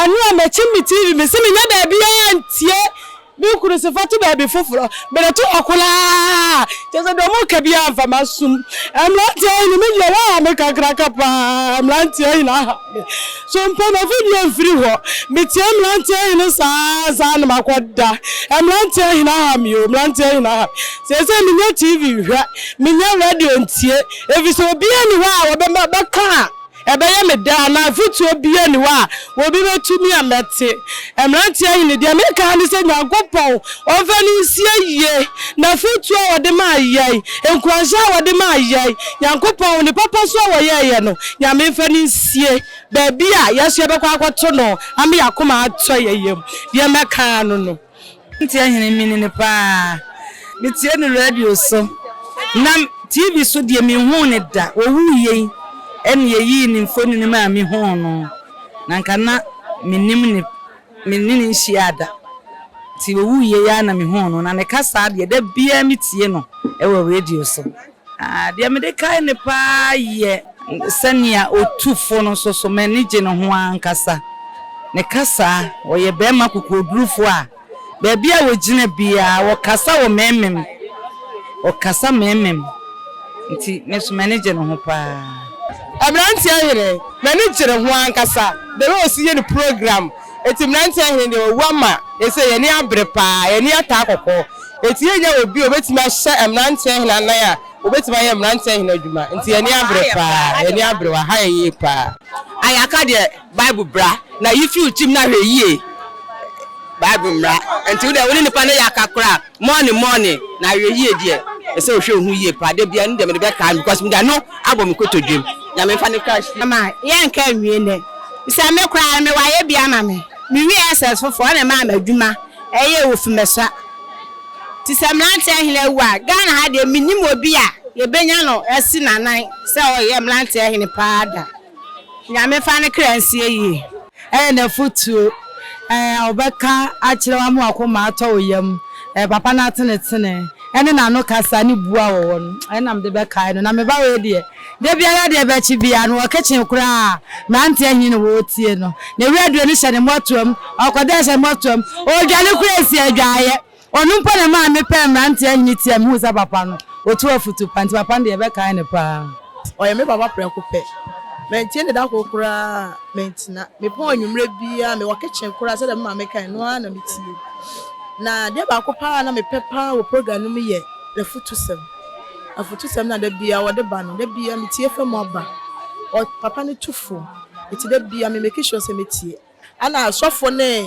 anu amachi mi TV me se me nya ba bia ntie mi kuru se fatu ba be foforo be to okola jeso do mo ka bia amfa masum emlantie ni me je wa me kakra kapa emlantie na so mpa na video free ho me tie emlantie ni sa na makoda emlantie na ha mi o emlantie na se me nya TV hwa me nya radio ntie evi so bia ni wa wo be ka ebeye me da na futu obia ni wa wo bi betumi amete emrantie yin de America ni se nyankopon ofani sie ye na futu wo de ma ye enkuanhya wo de ma ye nyankopon ni papa so wo ye no nyame fani sie ba bia yeso be kwa akwoto no ame yakoma ato yeyem de meka no ntie hin mi ni pa mi tie ni radio so na TV so de mi hu ne da wo hu ye eni yi ni mfoni ni ma mi ho no nanka na minim ni hyiada ti wo ye ya na mi ho no na ne kasa de da bia mi tie no e wo radio so de me de kai ne pa ye sania otufo no so manage no ho ankasa ne kasa wo ye be ma kokodurufo a ba bia wo gina bia wo kasa wo memem wo kasa memem nti ne so manage no ho pa Mmrantie here manage ho ankasa de we osi ye program eti mmrantie here de wama ese ye ni abrepa ye ni ata akoko eti ye nya obi obetima hye mmrantie here anan a obetima ye mmrantie here adwuma enti ye ni abrepa ye ni abrewa ha ye pa ayaka de Bible bra na ifi utim na hweye Bible mra enti de woni nipa na yakakra morning na hweye de ese ohwe hu ye pa de bia ndem de be ka because me da no abom kotodwem nyame fa ne crash mama yanka wie ne bisa me kra me waye bia ma me wi access fofo na ma adwuma eye ofumesa ti semlante ahine wa Ghana ha de minim obi a ye benya no esi nanan se o ye mlante ahine paada nyame fa ne kra nsie yi na futu obeka a kire wa mu akoma ato oyam papa na tenetene ene na no kasa ni bua wo no enam de be kai no na me ba we de biara de be chi bia no okechin kura mante ahin wo tie no na radio ni hye ne motom okoda hye motom o dwane kura esi adwaye onu mpa na ma me pe mante ahin tie mu za papa no otu afutu panti papa de be kai ne pa oye me baba preko pe mentie ne da kokura mentina me pon anwumre bia me okechin kura se de ma me kai no na me tie na de ba ko pa na me pepa wo program no me ye le futusem na de bia wo de ba no de bia me tie fa mo ba o papa ne tufo eti de bia me make sure se me tie ana sofo ne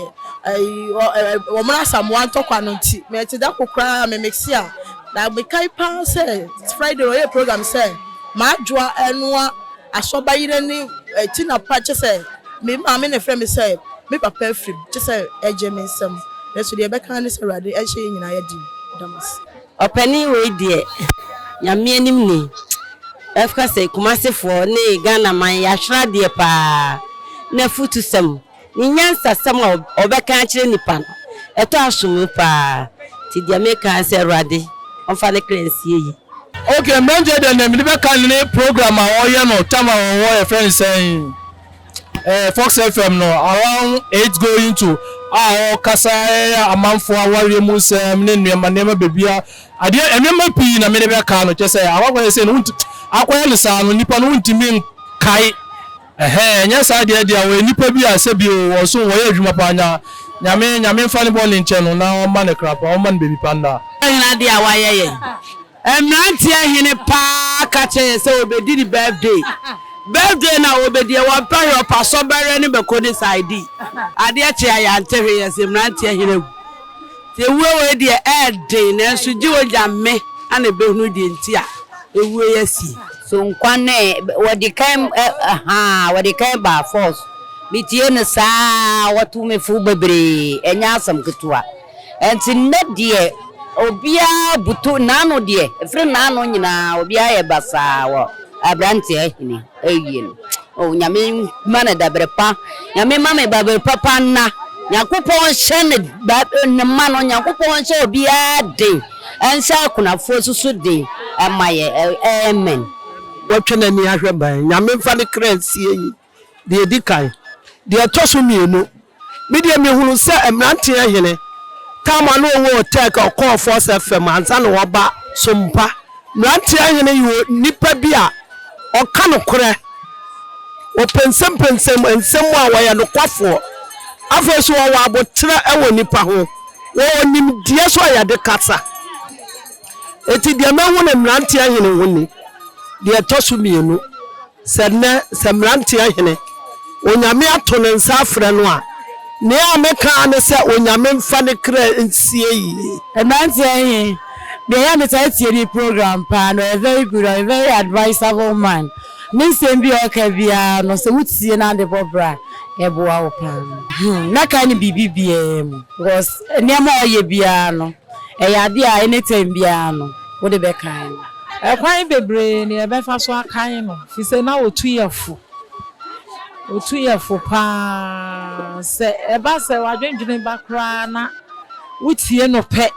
wo mra samu antokwa no nti me ti da kokra me mexia na me kai pa se Friday o ye program se ma adwoa enua asoba yire ni ti na pa che se me ma me ne frɛ me se me papa free che se eje me nsam Nesu de beka ne serade e hye nyina ya di damas opani we de nyame anim ni efka se Kumasi fo ne Ghana man ya hwra de pa na futusem ni nyansa sam obeka kire nipa no eto asum pa ti de meka serade onfa ne krensie yi okay menje de ne me beka ne program a oye no tama wo friends saying Fox FM no around 8 going to kasa amanfo aware mu sem ne nnuema nema bebia ade enema pii na me ne be ka no chese awakwa se no akwaya lisa no nipa no ntimi kai nya sa de de awe nipa bi ase bi wo so wo ya adwuma pa nya nyame mfa ne ball nche no na o ma ne krapa o ma ne bebi panda ina de awaye ye emrantie hene pa ka che se obedi di birthday na obedi wa pa yo pa so bere ne be ko ni side ade eche ya ntehwe ya se mrantie hene te we de ede na so ji ojame ana be hunu de ntia ewu yasi so nkwane wodi kan ba force mitie ne saa watu mefu bebre enya asam ketua enti ne de obia buto nano de efre nano nyina obia ye basa wo abranti ehini eyin o nyame mana dabrepa nyame mama babrepa pa na yakopon hye ne mano yakopon hye obia de ensa kunafo susu de amaye amen wotwena ni ahwe ban nyame mfa ne kransie yi de edikan de atoso mienu media me hunu se Mmratehene kama no wo take a call for FM ansa no woba sompa Mmratehene yo nipa bia o ka no kore o pensem ensem a waya no kwafo afeso wo abotre ewo nipa ho wo nim die so ya de kasa eti de ma hu ne Mmratehene woni de tosu mienu senne se Mmratehene onyame ato ne nsa afre no a ne ameka ne se onyame mfa ne kra nsie yi Mmratehene the young the program pan a very good a very advisable man me say bi o ka bia no se wutie na de bobra e boa wo plan na ka ni bibia mu because niam oye bia no e ya de a anytime bia no wo de be kan e kwan bebre ni e be fa so akan no fi se na otu yefo pa se e ba se wadwendwene ba kra na wutie no pe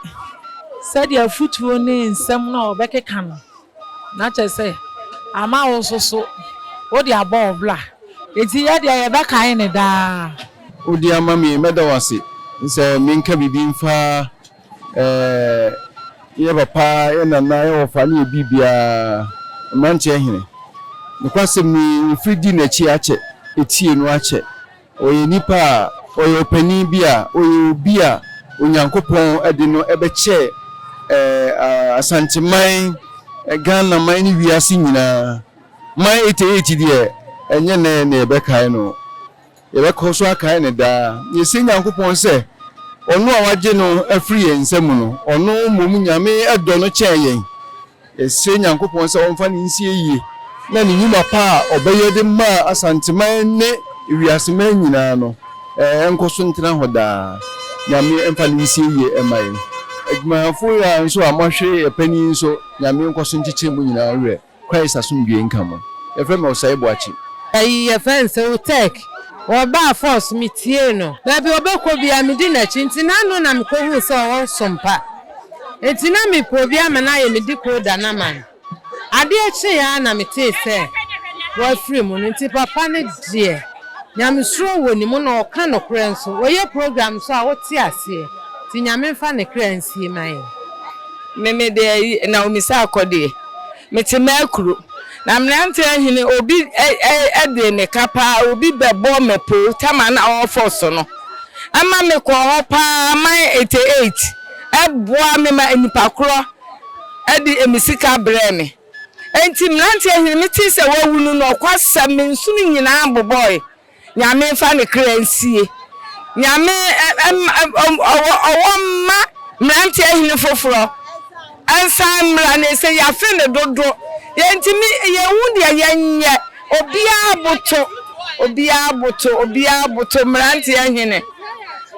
said your foot won't some no bekeka no na che say ama wo so wo de abon bla eti ya de ya beka ne da odi ama mi medawase nse minka bibi mfa ye papa ye nana ye ofa ne bibia Mmratehene nokwase mi fridi na chi ache etie no ache oye nipa oye opani bia oye obi a onyankopon ade no ebeche asanteman Ghana man ni wiase nyina man 88 de enye ne bekai no ye bekoso akai ne da ye se nyankopon se ono a waje no afri ensam no ono mom nyame edo no che yen ye se nyankopon se onfa ne nsie yie na ne nyuma pa obeye de ma asanteman ne wiase man nyina no enkoso ntena hoda nyame emfa ne nsie yie emaye adwumayafo ya nso amahwe epani nso nyame nkoso nchiche mu nyina re Christ asumdwe nkamo efrem osaibo achi ayi fence tek oba force mitie no na bi obekọ bia medi na chi ntina no na mekohu se o sompa etina me po bia me na ye medi ko da na man ade echi ya na mete se wo free mu nti papa ne die nyame suro woni mu na oka no kra nso wo ye program so a wo ti ase ti nyame fa ne kra nsie mai me de na omisa akode mete makuru na Mmratehene obi de ne kapa obi bebo mepo tama na ofo no ama me ko ho pa man 88 eboa me ma enipa kro edi emisika bre me enti Mmratehene meti se wawunu no kwasa me nsunu nyina aboboy nyame fa ne kra nsie nyame owomma Mmratehene foforo ansa mra ne se ya fe ne dodo yentimi ye wunde yenye obia boto Mmratehene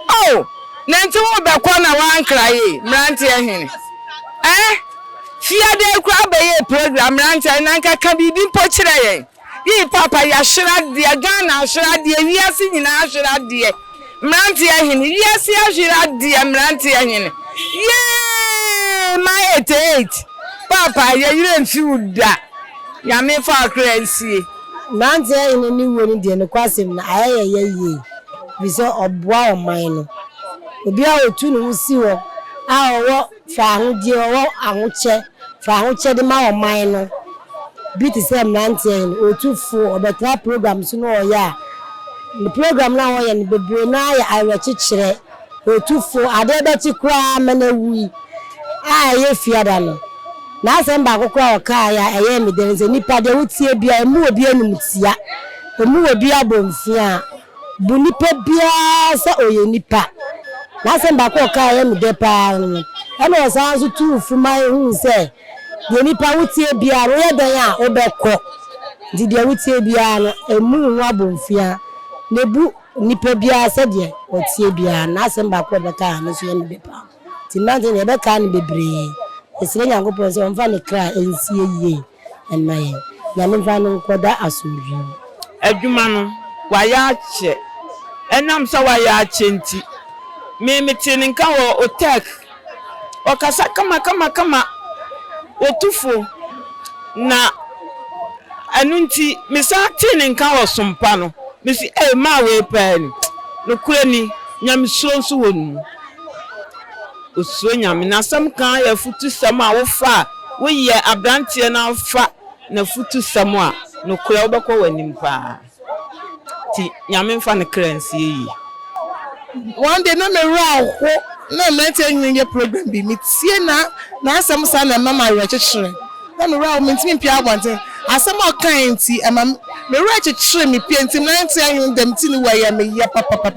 oh nanti wo be kwa na wan kraye Mmratehene fiade kwa be ye program Mmratehene nanka ka bibi mpo kire ye yi papa ya hira de Ghana hira de wiase nyina hira de Mmratehene wiase hira de Mmratehene ye my 88 papa ye yire mfiuda ya me fa kransie Mmratehene ni woni de ne kwasem na ayeye biso oboa oman no obi a otu no si wo a owo fa ahudie owo ahoche fa ahoche de ma oman no bi ti se Mmratehene otu fu obetra program so no oya the program na oya ni bebre na ya awechichire otu fu ade be ti kra mena wi a ye fiada no na semba akokora oka ya eye mi denze nipa de wutie bia emu obi enumtia emu obi abomfia bu nipa bia se oye nipa na semba akoka ya mi de pa no e no sanso tu fuma hu se de nipa wutie bia ro ye den a obekọ di de wutie bia no emu hu abomfia nebu nipa bia se de otie bia na semba akobeka no so ye mi de pa ti Mmratehene be ka ni bebre esire nyankopon se onfa ne kra ensie yie enmaye na me fa no koda asomdwe adwuma no waya che enam so waya che nti me metini nka wo otek okasa kama otufo na anunti misa tini nka wo sompa no misi ma we pa ni no kura ni nyamsuro nso wonu osuro nyame na sam kan ya futu sam a wo fa wo ye abrantie na fa na futu sam a no kura wo bekọ wanim pa ti nyame mfa ne kransie yi one day na me ra ho na Mmratehene program bi metie na asem sa na mama re chechire na me ra me ntimi pia abonte asem o kan ti ama me ra chechire me pia ntimi Mmratehene dem ti ni wa ya me ya papa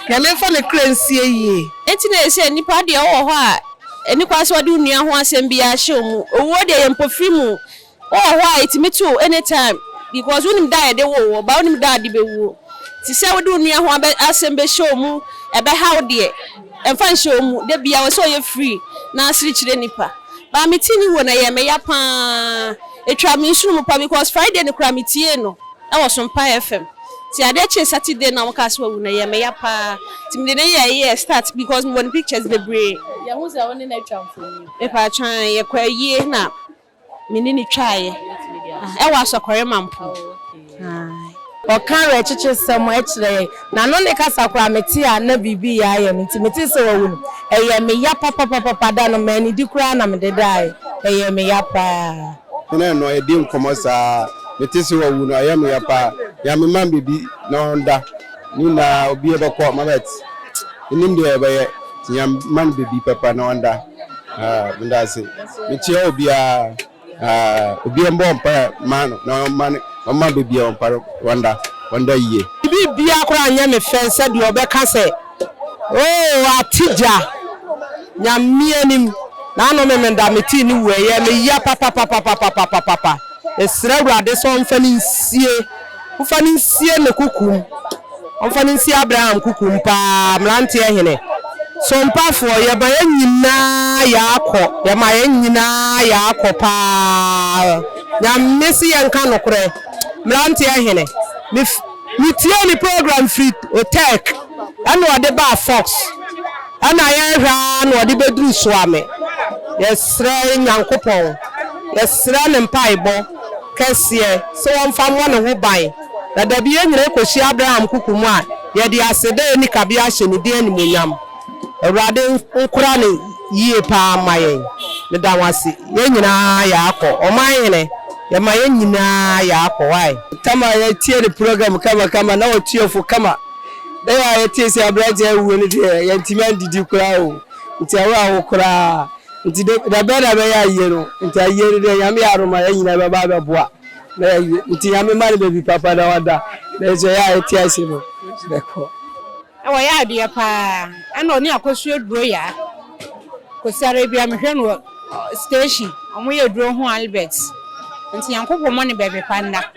ya me fa ne kransie yi enti na ese nipa de wo ho a eni kwase wode unua ho asem bia hye mu owo de yempofiri mu wo ho a itimi to anytime because unim die de wo ba unim die de bewu ti se wode unua ho asem be hye mu ebe how de emfa hye mu de bia wo so ye free na asiri kire nipa ba metini wo na ye me ya pa etwa me nsu mu pa because Friday ne kra metie no e wo so mpa FM ti ade che Saturday na waka so wu na ye me ya pa ti me de ye start because me want pictures the brain ya hu se woni na twa mfoni e pa twan ye kwa yie na me ni twaye e wa sokore mampo Okare chiche samo echire na no ne kasa kwa meti a na bibi ya ye meti se wo eye me ya papa da no mani di kura na me de dai eye me ya pa na no e di nkomo sa meti se wo no eye me ya pa ya me man bibi na onda ni na obi e bekọ mabet nim de ebe ye ya man bibi papa na onda ndase meti obi a obi e mbo mpa man na man bibi e mpa wanda ye bibi akora anya me fense de obeka se atija nyamienim na no me menda meti ni we ye me ya papa esra urade so mfani nsie ne kukum mfani nsie Abraham kukum pa Mmratehene so mpafo ye ba ye nyina ya akọ ye ma ye nyina ya akọ pa nyamesi ye nka no kore Mmratehene mi tie ni program free otek ana ode ba Fox ana ye hwa na ode bedru so ame yesra nyankopon yesra ne mpaibo kese so wonfa mo ne ho ban na da bi enyire koshi Abraham kukumu a ye di asede ni kabia hye ne de animonyam Awurade nkura ne yie pa mayen ne da wase ye nyina ya akọ Mmratehene ya ma ye nyina ya akọ wai kama ya tie the program kama na o tiefo kama da ya tie se Mmratehene wu ne de ya ntimi andidi kura o nti awa wo kura nti da be ya yero nti ayere de ya me aroma ya nyina be ba boa na nti ya me mari be papa da wada na je ya tie se no beko e wo ya de pa ana oni akosu eduro ya ko sare bia me hwe no station omo ye duro ho Albert nti yankopɔ mo ne bebe panda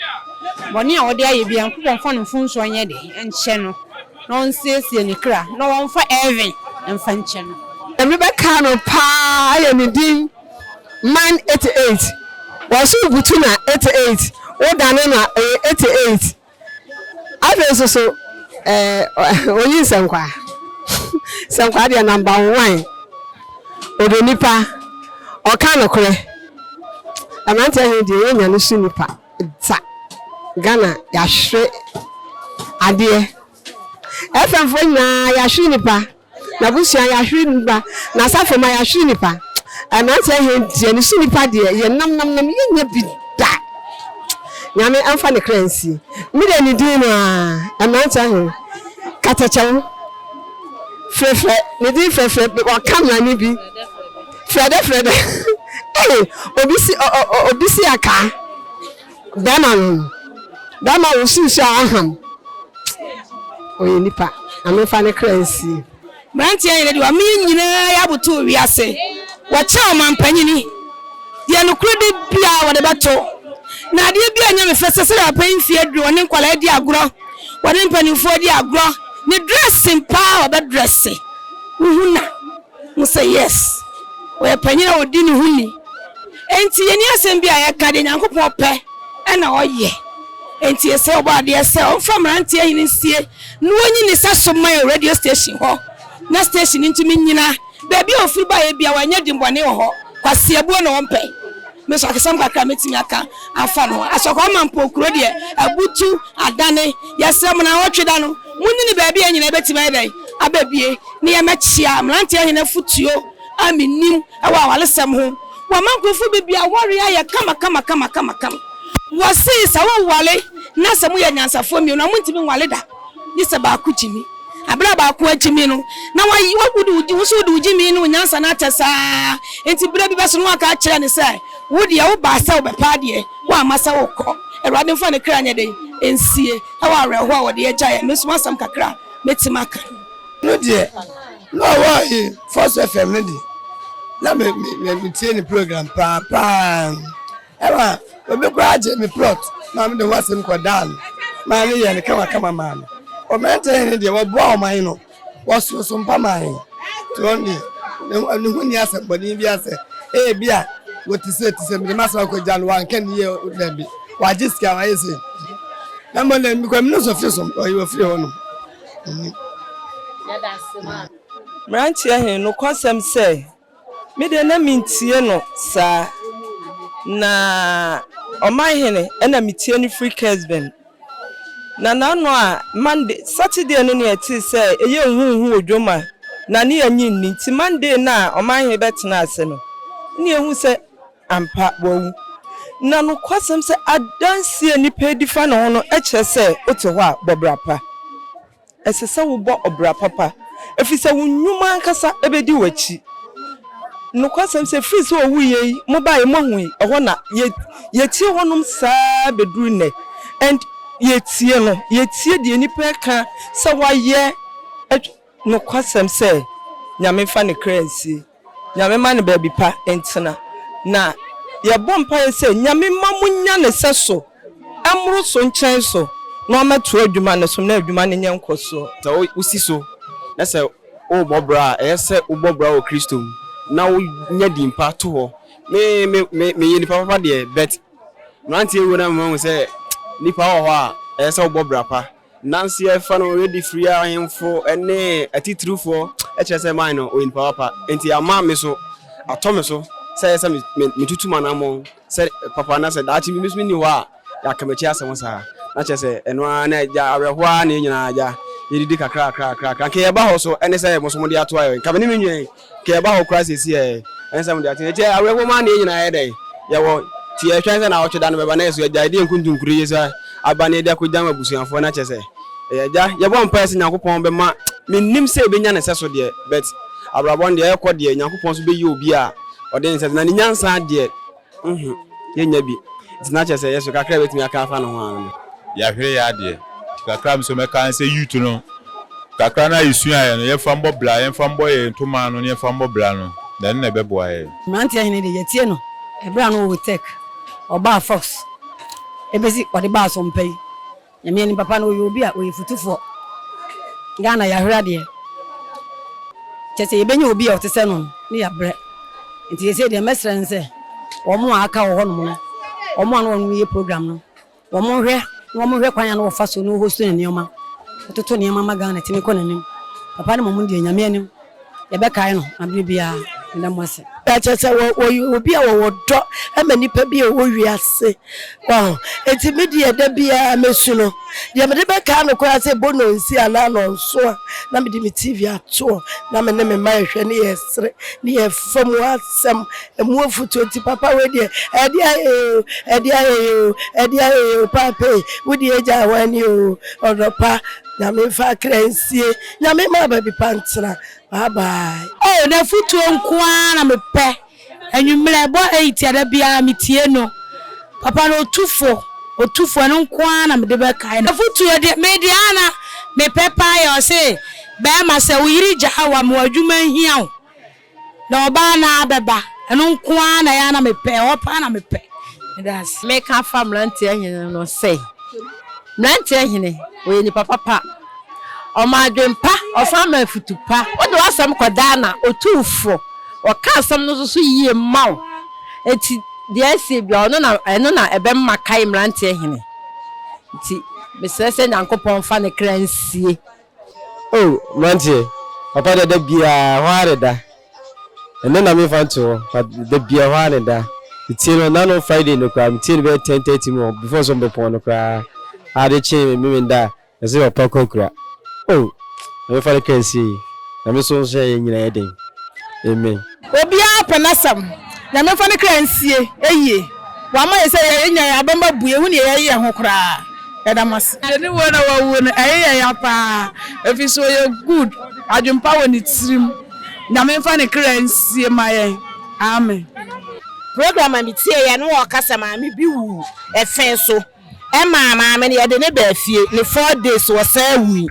boni a wode aye bia yankopɔ mfa no funso anye de enche no na on siesie ne kra na won fa even emfa nche no emi be ka no pa aye ni din man 88 wasu butu na 88 o dane na 88 abe so oyin sankwa sankwa dia number 1 odonipa o ka no kore Mmratehene de ye nyane su nipa za Ghana ya hwe ade efemfo nya ya hwe nipa na busia ya hwe nipa na safoma ya hwe nipa Mmratehene de ne su nipa de ye nam ye nya bida nyame amfa ne kransi mi de ni din no Mmratehene katachawo frefre ne din frefre o kamera ni bi frede obisi aka dama wo sisi aham oye nipa amefa ne kransi Mmratehene de wa me nyina ya buto wiase wa cha mampanyini de no kuro de bia wo de beto na de bia nya me fese se da panfie aduro ne nkwala di agro wo ne mpanifo di agro ne dressing pa wo be dresse uhuna mo say yes we panyina wo di ni huni enti yeni asem bia ya ka de nyankopon pe na oye enti ese oba de ese o fa Mmratehene sie no onyi ni saso my radio station ho na station ntimi nyina baby ofiri ba ye bia wanya dimbone ho kwase abuo na won pe me so akesam kakra metimi aka afa no asokwa mampo kuro de abutu adane yesem na wotweda no Muni ni baby and you never to my day. A baby, near Machia, Mmratehene Futuo, I mean, new, our some home. One man go for baby, a warrior, come. Was says our wale, Nasa Muyansa for me, and I want to be Waleda. This about Jimmy. A braba Jimino. Now, what would you do, Jimmy, when Yansa Natasa? And to Brabby Basson catch and say, would you old bastard by party? One must walk, a riding for the crane day, and see how I the giant Miss Massam Kakra, Metsimaka. No, dear. No, why? First FM, lady. Let me tell the program, Papa. Ever, we graduate me plot. Mamma, the was him called down. Mammy and come, man. Or Mmratehene, they were born, my no. Was some pamine. To only when you ask somebody, you say, eh, Bia, what is it to say, the master of John 1 can hear with them be. Why just can I say? Number then become no sufficient, or you will free on. Mmratehene no kwasem say me de na mintie no sa na Mmratehene na mitie ni free husband na no a Monday Saturday no ne ati say eye huhu odwoma na ne anyin ni ti Monday na Mmratehene betena ase no ne ehu say ampa wawu na no kwasem say adanse ni pedifa na hono e kire say ote ho a bobrapa esese wo bo obrapa efisa wunyuma nkasa ebedi wachi nukwasem se fisi wo wuye mobile mohui eho na yetie honum saa beduru ne and yetie de nipa ka se waye nukwasem se nyame fa ne kransi nyame ma ne baby pa entina na ye bompa ye se nyame ma munya ne seso amru so nchen so no amatu adwuma ne so na adwuma ne nyenkoso so usiso na say o bobra ese o bobra o Kristo na o nya dimpa to ho me ye nipa papa de bet Mmratehene wo na mo say nipa ho a ese o bobra pa nansi e fa no ready free ahemfo ene atitrufo e che say man no o nipa papa enti ama me so atome so say me tutuma na mo say papa na say dachi mi ni ho a ya kamachi asem sa na che say eno na ja aweho a na nyina ja yidi kakra ke yeba ho so ene say mosomo de ato ayo kabani menwen ke yeba ho kra sesi ene say mo de ato che aweho ma na nyina yede yewo ti e twan say na ocho da no beba na yeso ja ide nkuntunkuru yesa abane de akogya mabusuanfo na che say ja yebo mpa ese nyankopon be ma mennim say be nya ne seso de but abrabon de ekọ de nyankopon so be yi obi a ode ne say na ne nyansa de ye nya bi tina che say yeso kakra betimi aka afa no ho an ya hwere ya de kakra mso meka say youth no kakra na isu aye no ye fambo bla ye fambo ye ntoma no ye fambo bla no dan na be boa ye Mmratehene de yetie no ebra no wo tek oba fox ebesi ode ba so mpai nyame ni papa no yo obi a oyefutufo Ghana ya hwere de chese yebenya obi a otese no ne ya bre nti yese de mesrense omo aka wo hono no omo anu no ye program no omo hwe kwanya no fa so no host ne nioma ototo nioma magana timi ko nanim papa ne momu de nyame anim ye be kai no abibia ndamwase chese wo obi a wo do amanipa bi a wo wiase wow enti media da bia mesu no de me de be kai no kwa se bono nsi ana no so na me de me TV ato na me ne me mai hwe ne yesre ne ye famu asem emu afuto ti papa we de edi ayo papa we de eja wani o odopa na me fa kransie na me ma ba bi pantra bye bye oh na futu nkwa na me pe enwumre bo 8 da bia metie no papa no otufo no nkwa na me de be kai na futu de mediana me pepa yo se be ma se uyiri jahawa mo adwuma hia na oba na beba eno nkwa na ya na me pe opa na me pe that's me ka fa Mmratehene no say Mmratehene we ni papa o ma dwempa o fa ma futupa o do asam kwada na otufo o ka asam no so yie maw eti de ase bia eno na ebe mma kai Mmratehene enti me sese nyankopon fa ne kransie oh Mmratehene papa da bia hware da ene na me fanto da bia hware da itino na no Friday no kwa itino be 10:30 mo before some be pon no kwa ade che me da ese papa kokura Oh, me fa kan si. Na me so say nyina yeden. Amen. Obi a penasam. Na me fa ne kra nsie eye. Wa ma yese ye nya abamba buye hu ne ye ho kra. Edamas. Ni wona wa wo ne aye ya pa. Efi so ye good. Adwumpa woni tirim. Na me fa ne kra nsie maye. Amen. Program mi tie ye no wo kasa ma mi bi wu efen so. E ma me ne ye de ne ba fie ne 4 days wo sa wu.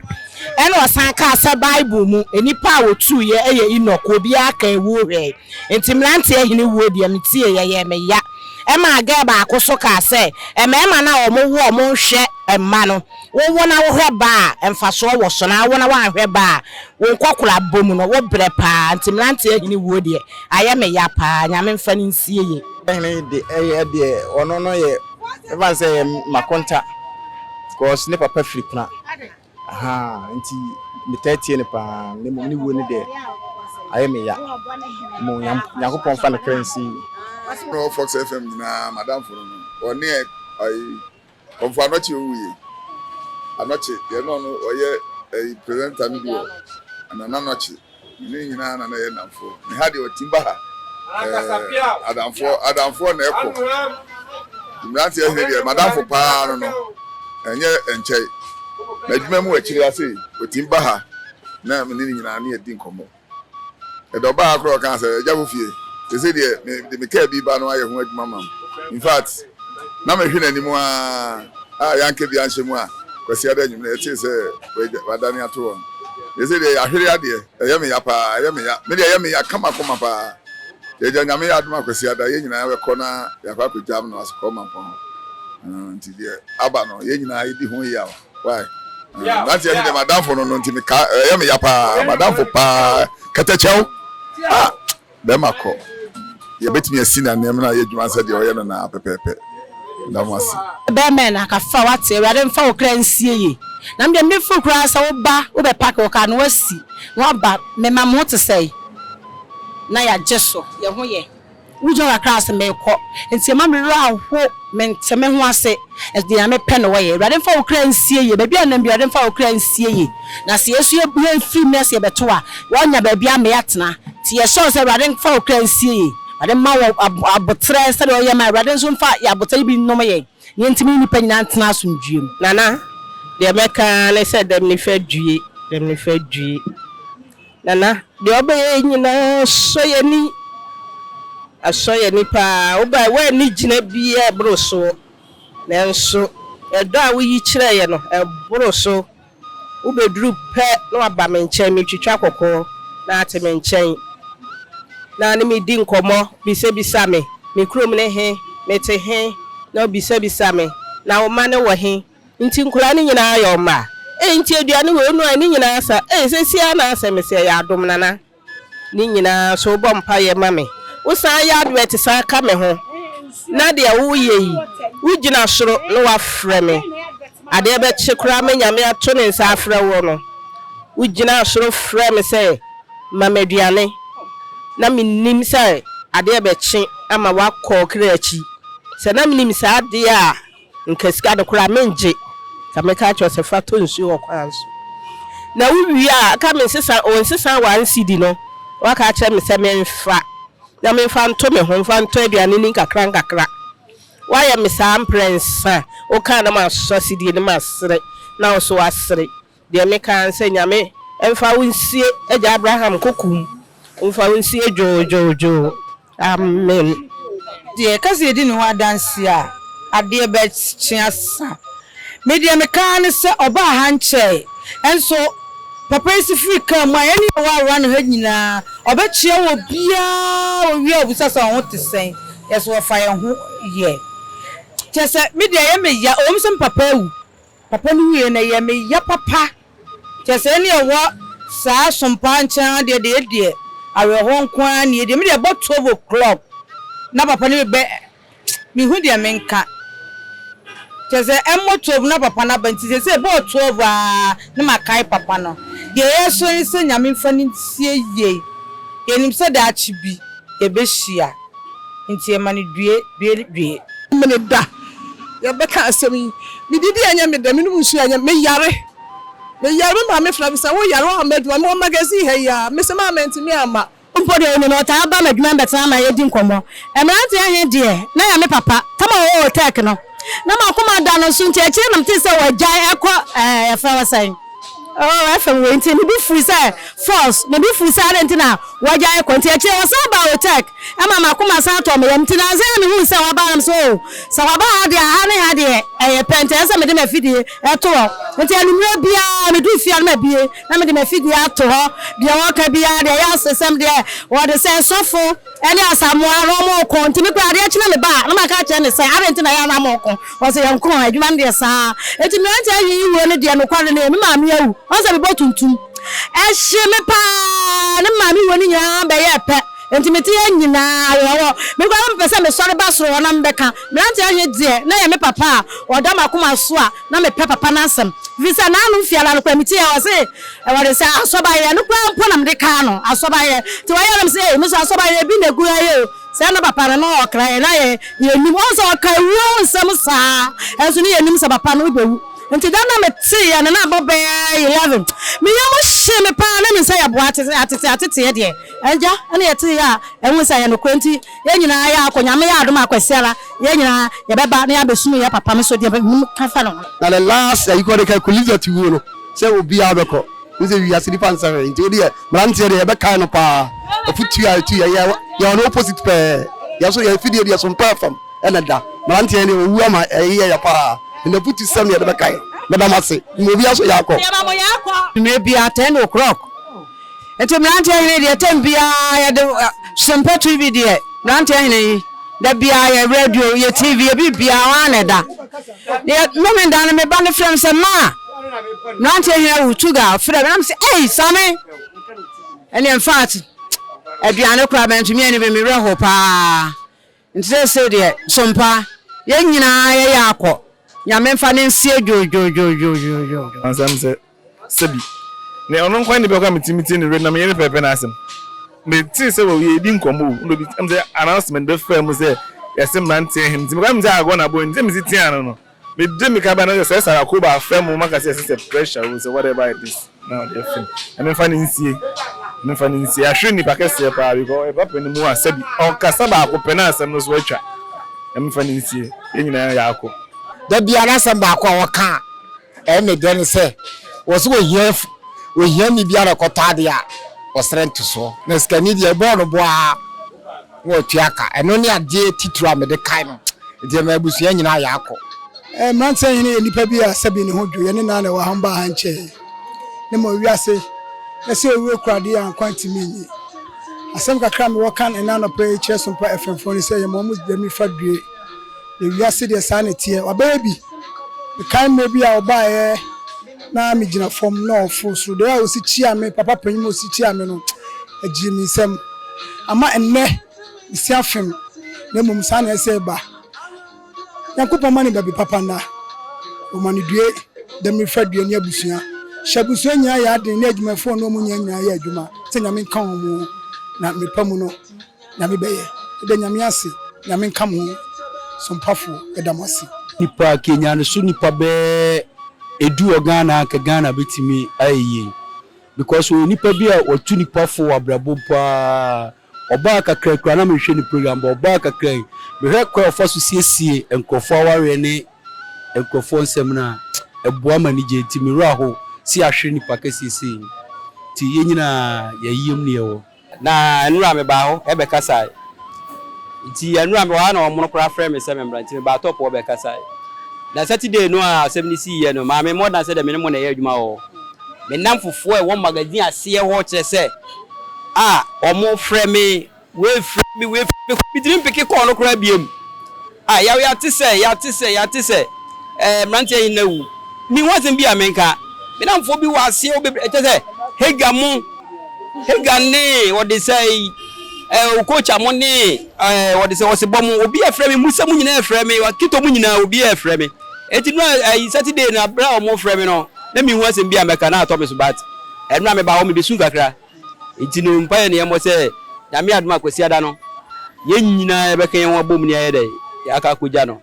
E no san ka sa Bible mu enipa wo tu ye eye inoko bi aka ewu hwe. Enti Mmratehene wo de mi tie ye me ya. E ma ga ba akoso ka se e ma na o mo wo mo hwe emma no wo wona wo hwe ba emfaso wo so na wona wa hwe ba wo nkokora bomu no wo bre pa enti Mmratehene wo de aye me ya pa nyame mfa ni nsie ye Ene de eye de ono no ye even say makonta because ne papa free kuna aha nti me tatie ne pa ne mo ni wo ne de aye me ya mo yakopon fa ne currency no Fox FM na madam for no oni ai onfa no chi owie anochi ye no no oye presenter ni do ana anochi ni nyina na ye namfo ni ha de otimba ha adamfo na eko Mmratehene de madam for pa no enye enchei na djuma mu akiri ase otimba ha na me ni nyina na ye din komo edoba akro kan se jabo fie say de me care bi ba no aye ho adwuma mam in fact na me hwe nanimu yanke bi anhye mu a kwasi ada nyum na eti se wadani ato they say de ahwere ade eye me ya pa eye me ya me de eye me ya kama koma pa de ja nyame ya aduma kwasi ada ye nyina we kɔ na ya kwa kujam no asko man pon nti de aba no ye nyina ye di ho ya why that ye de madam for no nti me ka eye me ya pa madam for pa katachew dem akɔ ye betimi asi na nem na ye dwuma se de oye no na pepepe na mwasi be men aka fa wate wade mfa wo kra nsie ye na mde me fu kra sa wo ba wo be pack wo ka no asi wo ba me ma mo te sei na ya jeso ye ho ye wujo wa kra se me kɔ enti ma me ra ho me nteme ho ase e de ya me pɛ no wo ye wade mfa wo kra nsie ye ba bia na bia wade mfa wo kra nsie ye na se yesu ye bu free mess ye beto a wo nya ba bia me yatena ti ye so se wade mfa wo kra nsie ye ade ma abotre se de oye ma ade nso mfa ya abotre bi nnom ye ye ntimi ni pa nyina ntena asomdwiem nana de meka le se dem ni fa dwie nana de obe nyina so ye ni asoye ni pa oba we ni gina bi e broso na nso edo a wo yi kire ye no e broso ubeduru pe no aba me nchen mi twitwa kokko na ate me nchen na ni mi di nkomo bisa me krom ne he mete he na bisa me na wo ma ne wo he nti nkura ni nyina ayo ma nti aduane wo nu ani nyina asa sesia na asa me se ya adom nana ni nyina so bo mpa ye ma me wo san ya adwet san ka me ho na de wo ye yi wo gina soro no wa frɛ me ade be chekura me nyame ato ne nsa afrɛ wo no wo gina soro frɛ me se ma meduane na minim say ade be chi ama wakɔ krachi se na minim say ade a nkasika de kura menje ka me ka cho se fato nsu okwanso na wuwi a ka me sesa on sesa wan cd no waka cha me se menfa na menfa nto me ho mfa nto aduane ni kakra waya me sa prince o ka na ma so cd ni ma sere na so asere de me kan se nyame emfa wonsie eja Abraham kokum umfa wonsie jojo amen de kasi edi ni wa dansi a ade be chiasa media me kan se oba ha nche enso papa isi free kam ma yani wa run ha nyina obechie wo bia owi obusasa ho tesen yeso wa fa ye ho ye chese media ye me ya o msem papa ewu papa ni wie na ye me ya papa chese ni ewo sa sompa ncha de awe ho nkwa ni de me de about 12 o'clock na papa ni be mi hu de menka chese emmo 12 na papa na banti se about 12 na makai papa no de yeso ni se nyame mfa ni tie ye yenim se da achibi e be hia ntie ma ni due mene da ya beka asemi mi didi anya me da me num nsu anya me yare me yare ma me fra bi say wo yare o meduma me o magazine he ya me se ma mentimi ama mpo de oni no ta ba meduma betan ma ye di nkomo Mmratehene de na ya me papa tama wo tek no na ma kuma da no so nti echi na mti se wo jan ekọ e fa wasan oh FM we nti ni bi free say force me bi free say na wo jan ekọ nti echi wo sa ba wo tek ama ma kuma sa to me nti na ze me hu say wa ba am so sa wa ba ha de ha ne ha de e pente se me de me fidie eto nti anumre bia me du fia na bie na me de me fidie ato ho de wo ka bia de ya sesem de wo de say sofo ene asamu aro mo ko nti me kwa de achi na me ba na ma ka che ne say arenti na ya na mo ko wo say yanko adwuma de sa eti Mmratehene yi wo ne de no kwale na me ma me awu o say me botuntum e hye me pa na ma me wo ni nya be ye pe Intimate nyina wo me kwa mpese me sori ba soro na mbeka Mmratehene de na ye me papa oda makoma so a na me pe papa na asem visa na anu fiala no kwa miti ya wase e wode se asoba ye no kwa mpo na mde ka no asoba ye ti wa ye me me so asoba ye bi na gu ye se na papa no okra ye na ye nim o so ka wu nsem sa enso ni ye nim se papa no bewu nti da na meti ya na bobe 11 me yamo hye me pa na me say ya bo atete ye de anja na ye ti ya enwu say ya no kwenti ye nyina ya akonyame ya adom akwasiara ye nyina ye beba na ya besum ya papa me so de ka fa no na the last you go dey calculate to you no say obi abeko we say we are sleep and say nti odi Mmratehene ye be kan no pa ofutu ya tu ya no opposite pe ya so ya fidie de so perform ena da Mmratehene owu ama ye ya pa in the put some near the kai madam ase mo bia so yakọ me bia 10 o'clock enti Mmratehene de tem bia ya de simple TV de Mmratehene da bia ya radio ya TV ya bia wan da ya moment dan me ban frem se ma Mmratehene utuga frem am se eh same and in fact aduane kura bentumi ene be me reho pa enti se de sompa ye nyina ya yakọ nyame mfa ne nsie jojojojojo ansam se sebi ne ono nkwan ne be kwa metimiti ne red na me yene pepe na asem me ti se wo ye di nkomo no bi am se announcement be fam se yese Mmratehene ti me kwa me za ago na bo nti me ti an no me de me ka ba na se sara ko ba fam maka se pressure wo se whatever it is now the film and mfa ne nsie ahwe ni pakese pa because e papa ne mu asabi o kasa ba ko pe na asem no so atwa mfa ne nsie yenyina ya akọ da bia na sam ba kwa waka e me de ne se wo so wo hia ni bia na kota de a wo strength so na skani de bo no bo a wo tuaka eno ne ade titura me de kai no de ma busu yenyina ya akọ Mmratehene nipa bi a sabi ne ho dwo ye ne na na wa hamba ha nche ne mo wiase na se owe krade an kwantimi nyi asem kakra me wo kan na no pe chesumpa FM phone se ye mo mu de mi fadue the wiase de sanity wa baby the kind maybe a oba ye na me gina form no fo so de o si chia me papa panyi mo si chia me no agi mi sem ama enne si afem na mum sa na se ba yankopɔ mani baby papa na o mani due de mi fadue ni abusua shabusu nya ya de na adwuma fo no mu nya ya adwuma se nyame kan mu na me pamu no na me beye de nyame ase nyame kan mu sompafo edamasi nipa Kenya no so nipa be edu Ghana ka Ghana betimi aye because we nipa bi a otu nipa fo abrabo pa oba kakra kra na me hwe ni program ba oba kakra me hwe kwa fo so siesie enkofo aware ne enkofo nsem na eboa mani je ntimi ro aho si ahwe nipa ka siesie ti yenyina yayiem ne yewo na enura me ba ho ebe kasa ti enura me wa na omono kra frame se me Mmratehene ba top obe kasa na Saturday no a 70 ye no ma me more than say de me mo na ye adwuma ho me nam fofo e won magazine ase ho kire se omo frame we bidrim peke ko no kra biem ya ti se Mmratehene na wu mi wazem bi amenka me nam fo bi wa ase obe se hega ne what they say coach amone what they say was bom obi e frame musa mu nyina e frame wa kito mu nyina obi e frame eti no Saturday na bra omo frame no na mi hu asem bi ameka na atọ me so bat enra me ba ho me besu kakra eti no mpa ne yemo se ya me aduma kwasi ada no ye nyina e beka yen wa bom ne aye dai ya aka koja no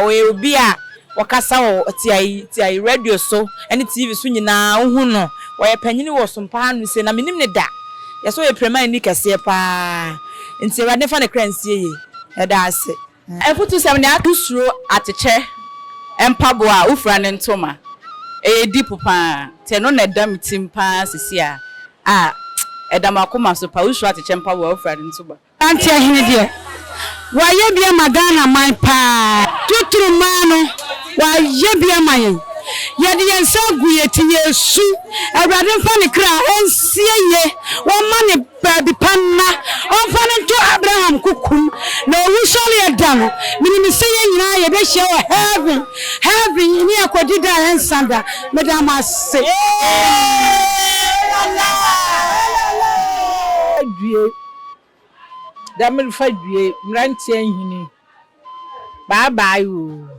we obi a wakasa wo ti radio so ene TV so nyina wo hu no wo ye panyini wo so mpa no se na menim ne da ye so ye prema ni kase pa nti wa ne fa ne kransie ye e da ase efutu sem ne akusuro ateche empabo a ufra ne ntoma e di pupa te no na dam timpa sisi a edam akoma so pa usuro ateche empabo a ufra ne ntoma Mmratehene de wa ye bia magana man pa tuturu mano wa ye bia man ye de yensa guyeti yesu awrade mfa ne kra ensie ye wo ma ne baby panna onfa ne to Abraham kukum na owusole edan minimi se ye nyina ye be hye o heaven ni akodi da ensanda madam ase due damel fa due Mmratehene bye bye.